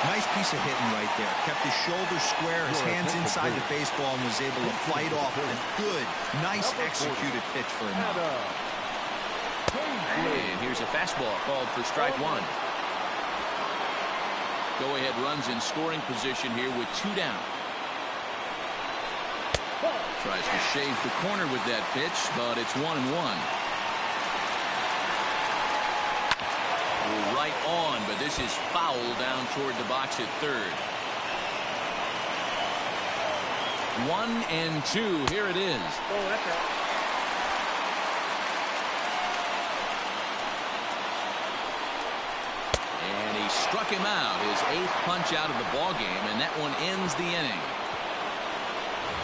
Nice piece of hitting right there. Kept his shoulders square, his hands inside the baseball, and was able to fight off a good, nice executed pitch for him.
And here's a fastball called for strike one. Go-ahead runs in scoring position here with 2 down. Tries to shave the corner with that pitch, but it's 1-1. Right on, but this is foul down toward the box at third. 1-2. Here it is.
Oh, that's right.
And he struck him out, his 8th punch out of the ball game, and that one ends the inning.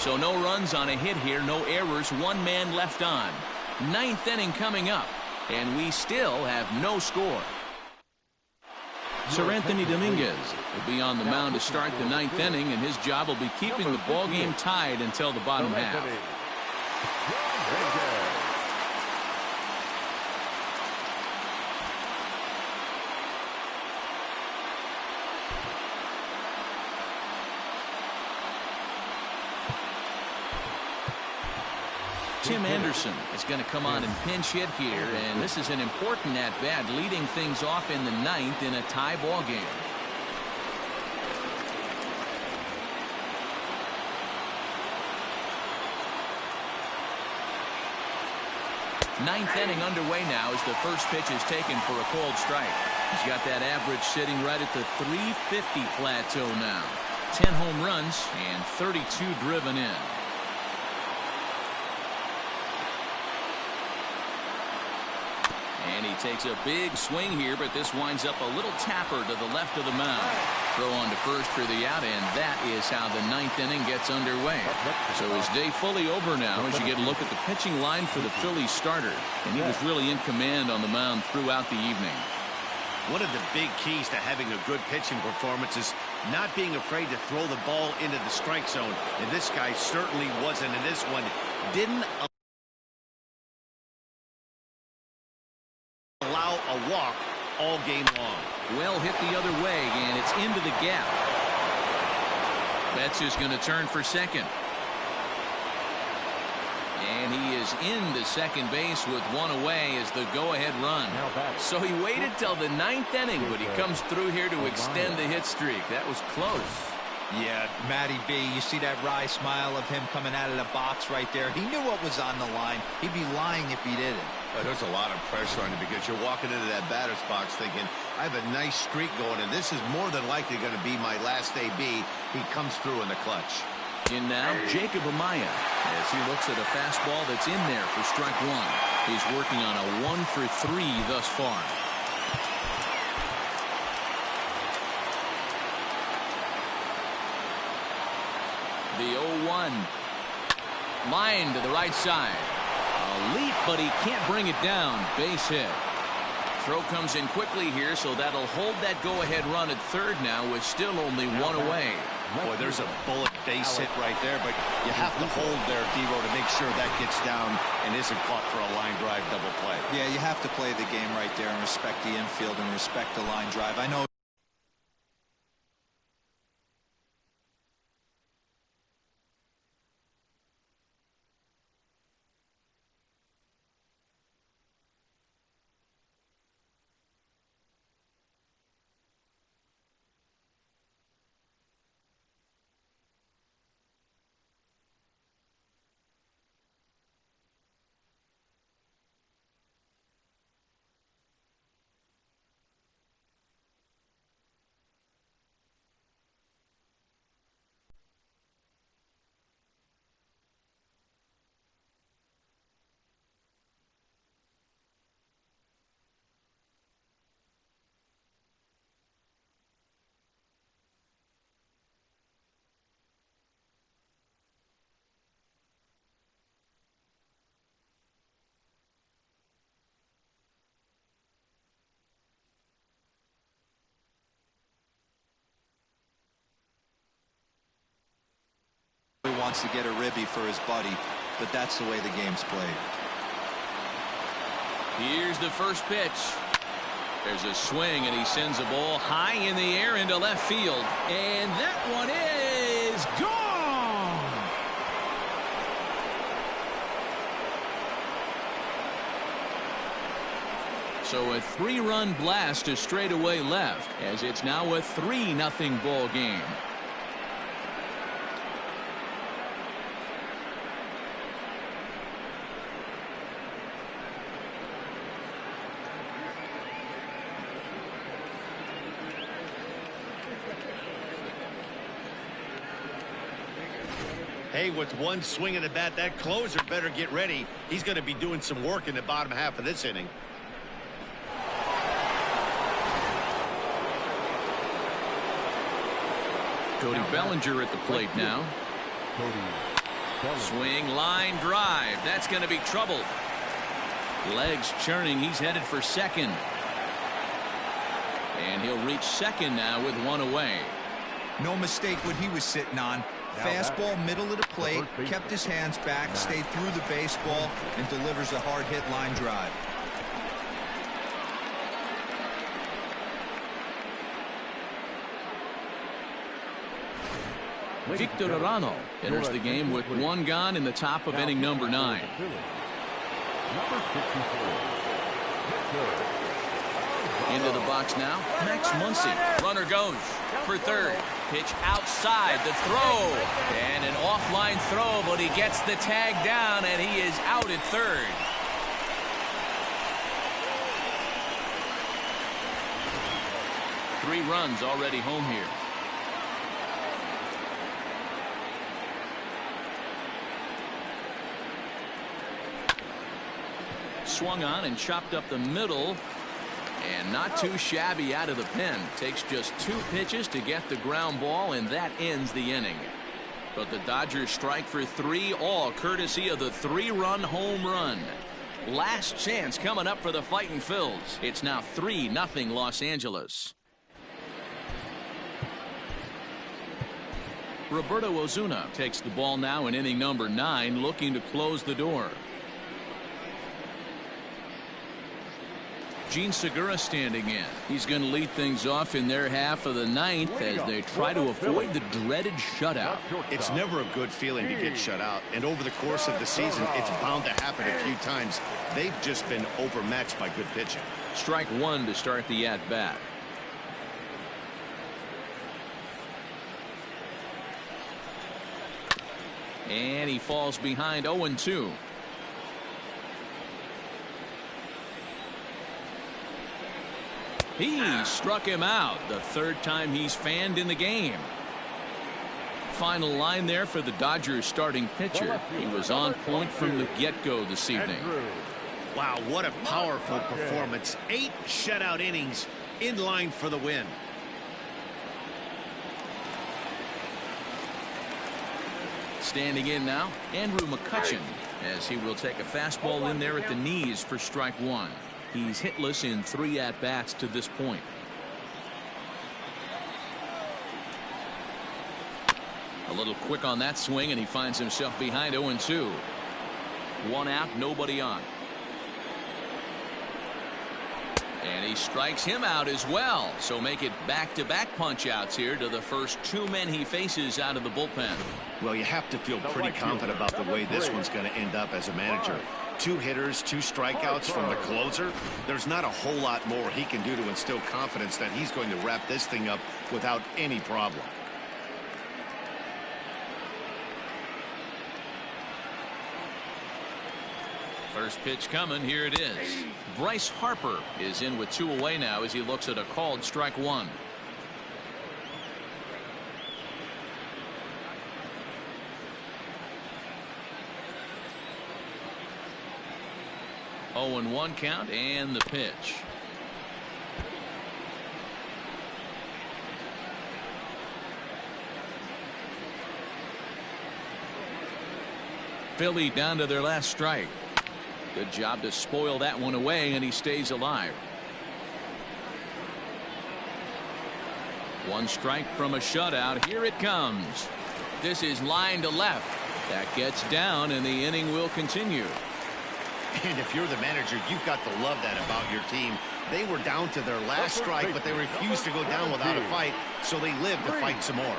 So no runs on a hit here, no errors, 1 man left on. 9th inning coming up, and we still have no score. Sir Anthony Dominguez will be on the mound to start the 9th inning, and his job will be keeping the ball game tied until the bottom half. Tim Anderson is going to come on and pinch hit here, and this is an important at-bat, leading things off in the 9th in a tie ball game. Ninth inning underway now as the first pitch is taken for a called strike. He's got that average sitting right at the 350 plateau now. 10 home runs and 32 driven in. And he takes a big swing here, but this winds up a little tapper to the left of the mound. Throw on to first for the out, and that is how the 9th inning gets underway. So his day fully over now as you get a look at the pitching line for the Phillies starter. And he was really in command on the mound throughout the evening.
One of the big keys to having a good pitching performance is not being afraid to throw the ball into the strike zone. And this guy certainly wasn't in this one. Didn't allow a walk all game long.
Well hit the other way, and it's into the gap. Betts is going to turn for second. And he is into second base with 1 away as the go-ahead run. So he waited till the 9th inning, but he comes through here to extend the hit streak. That was close.
Yeah, Matty B, you see that wry smile of him coming out of the box right there. He knew what was on the line. He'd be lying if he didn't.
There's a lot of pressure on you because you're walking into that batter's box thinking, I have a nice streak going, and this is more than likely going to be my last AB. He comes through in the clutch.
In now, Jacob Amaya, as he looks at a fastball that's in there for strike one. He's working on a 1 for 3 thus far. The 0-1. Line to the right side. A leap, but he can't bring it down. Base hit. Throw comes in quickly here, so that'll hold that go-ahead run at third now with still only 1 away.
Boy, there's a bullet base hit right there, but you have to hold there, Devo, to make sure that gets down and isn't caught for a line drive double play.
Yeah, you have to play the game right there and respect the infield and respect the line drive. I know. Wants to get a ribby for his buddy. but that's the way the game's played.
Here's the first pitch. There's a swing, and he sends a ball high in the air into left field. And that one is gone! So a 3-run blast to straightaway left, as it's now a 3-0 ball game.
Hey, with one swing of the bat, that closer better get ready. He's going to be doing some work in the bottom half of this inning.
Cody Bellinger at the plate now. Swing, line drive. That's going to be trouble. Legs churning. He's headed for second. And he'll reach second now with one away.
No mistake what he was sitting on. Fastball, middle of the plate, kept his hands back, stayed through the baseball, and delivers a hard hit line drive.
Victor Arano enters the game with one gone in the top of inning number 9. Into the box now, Max Muncy. Runner goes for third. Pitch outside the throw. And an offline throw, but he gets the tag down, and he is out at third. Three runs already home here. Swung on and chopped up the middle. And not too shabby out of the pen. Takes just 2 pitches to get the ground ball, and that ends the inning. But the Dodgers strike for 3, all courtesy of the 3-run home run. Last chance coming up for the Fightin' Phils. It's now 3-0 Los Angeles. Roberto Ozuna takes the ball now in inning number 9, looking to close the door. Gene Segura standing in. He's going to lead things off in their half of the 9th as they try to avoid the dreaded shutout.
It's never a good feeling to get shut out, and over the course of the season, it's bound to happen a few times. They've just been overmatched by good pitching.
Strike 1 to start the at-bat. And he falls behind 0-2. He struck him out, the 3rd time he's fanned in the game. Final line there for the Dodgers starting pitcher. He was on point from the get-go this evening.
Wow, what a powerful performance. 8 shutout innings, in line for the win.
Standing in now, Andrew McCutchen, as he will take a fastball in there at the knees for strike 1. He's hitless in 3 at-bats to this point. A little quick on that swing, and he finds himself behind 0-2. 1 out, nobody on. And he strikes him out as well. So make it back-to-back punch-outs here to the first 2 men he faces out of the bullpen.
Well, you have to feel pretty confident about the way this one's going to end up as a manager. 2 hitters, 2 strikeouts from the closer. There's not a whole lot more he can do to instill confidence that he's going to wrap this thing up without any problem.
First pitch coming. Here it is. Bryce Harper is in with 2 away now as he looks at a called strike 1. Oh, and 1 count, and the pitch. Philly down to their last strike. Good job to spoil that one away, and he stays alive. 1 strike from a shutout. Here it comes. This is line to left.
That gets down, and the inning will continue.
And if you're the manager, you've got to love that about your team. They were down to their last strike, but they refused to go down without a fight, so they lived to fight some more.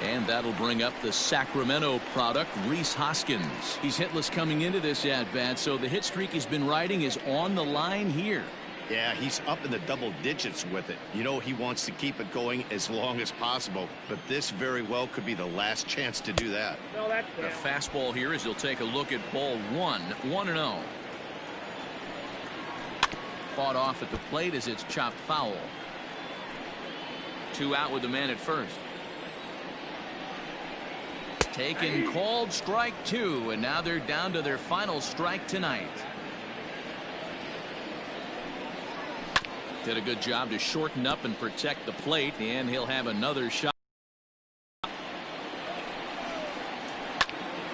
And that'll bring up the Sacramento product, Rhys Hoskins. He's hitless coming into this at-bat, so the hit streak he's been riding is on the line here.
Yeah, he's up in the double digits with it. You know, he wants to keep it going as long as possible, but this very well could be the last chance to do that.
The fastball here as he'll take a look at ball 1-0. Fought off at the plate as it's chopped foul. 2 out with the man at first. Taken, called, strike 2, and now they're down to their final strike tonight. Did a good job to shorten up and protect the plate, and he'll have another shot.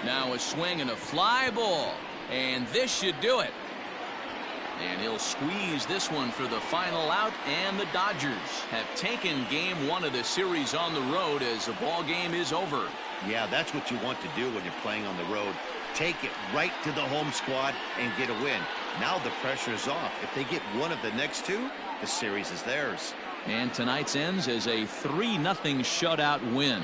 Now a swing and a fly ball, and this should do it. And he'll squeeze this one for the final out, and the Dodgers have taken game 1 of the series on the road as the ball game is over.
Yeah, that's what you want to do when you're playing on the road. Take it right to the home squad and get a win. Now the pressure is off. If they get one of the next 2, the series is theirs.
And tonight's ends as a 3-0 shutout win.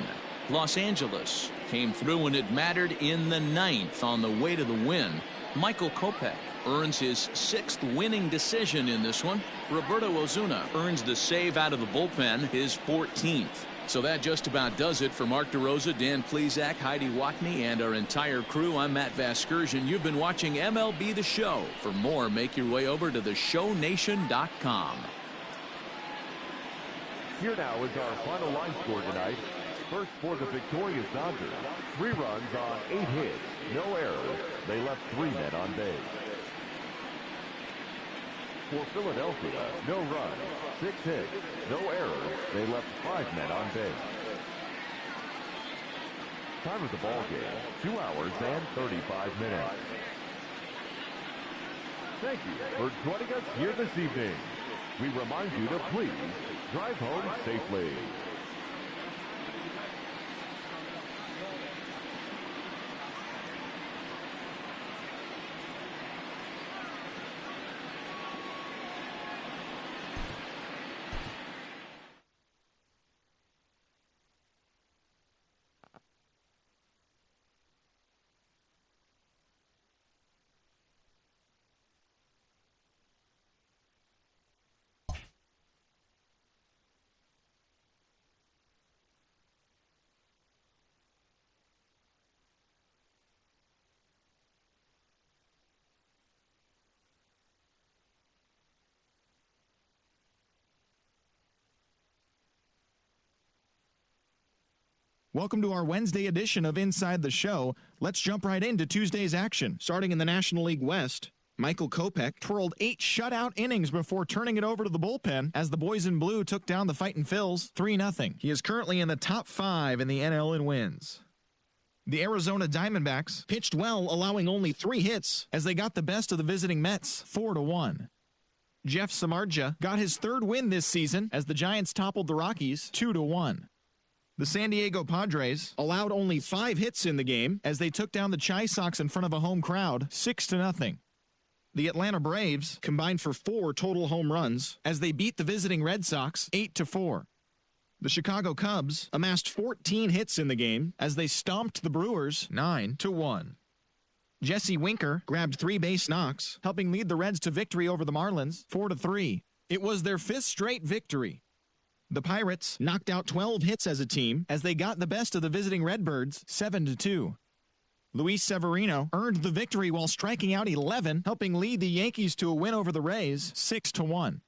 Los Angeles came through when it mattered in the 9th on the way to the win. Michael Kopech earns his 6th winning decision in this one. Roberto Ozuna earns the save out of the bullpen, his 14th. So that just about does it for Mark DeRosa, Dan Plesac, Heidi Watney, and our entire crew. I'm Matt Vasgersian. You've been watching MLB The Show. For more, make your way over to theshownation.com.
Here now is our final line score tonight. First for the victorious Dodgers. 3 runs on 8 hits. No errors. They left 3 men on base. For Philadelphia, no runs, 6 hits, no errors. They left 5 men on base. Time of the ball game, 2 hours and 35 minutes. Thank you for joining us here this evening. We remind you to please drive home safely.
Welcome to our Wednesday edition of Inside the Show. Let's jump right into Tuesday's action. Starting in the National League West, Michael Kopech twirled 8 shutout innings before turning it over to the bullpen as the boys in blue took down the Fightin' Phils 3-0. He is currently in the top 5 in the NL in wins. The Arizona Diamondbacks pitched well, allowing only 3 hits as they got the best of the visiting Mets 4-1. Jeff Samardzija got his 3rd win this season as the Giants toppled the Rockies 2-1. The San Diego Padres allowed only 5 hits in the game as they took down the Chi Sox in front of a home crowd 6-0. The Atlanta Braves combined for 4 total home runs as they beat the visiting Red Sox 8-4. The Chicago Cubs amassed 14 hits in the game as they stomped the Brewers 9-1. Jesse Winker grabbed 3 base knocks, helping lead the Reds to victory over the Marlins 4-3. It was their 5th straight victory. The Pirates knocked out 12 hits as a team as they got the best of the visiting Redbirds 7-2. Luis Severino earned the victory while striking out 11, helping lead the Yankees to a win over the Rays 6-1.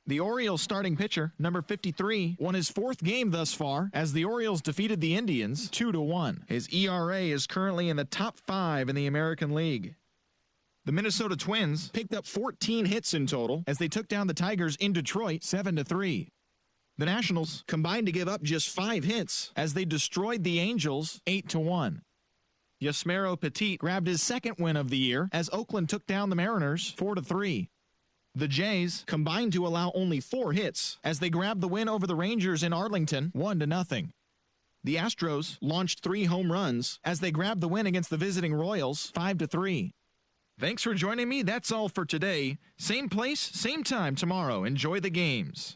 The Orioles starting pitcher, number 53, won his 4th game thus far as the Orioles defeated the Indians 2-1. His ERA is currently in the top 5 in the American League. The Minnesota Twins picked up 14 hits in total as they took down the Tigers in Detroit 7-3. The Nationals combined to give up just 5 hits as they destroyed the Angels 8-1. Yasmero Petit grabbed his 2nd win of the year as Oakland took down the Mariners 4-3. The Jays combined to allow only 4 hits as they grabbed the win over the Rangers in Arlington 1-0. The Astros launched 3 home runs as they grabbed the win against the visiting Royals 5-3. Thanks for joining me. That's all for today. Same place, same time tomorrow. Enjoy the games.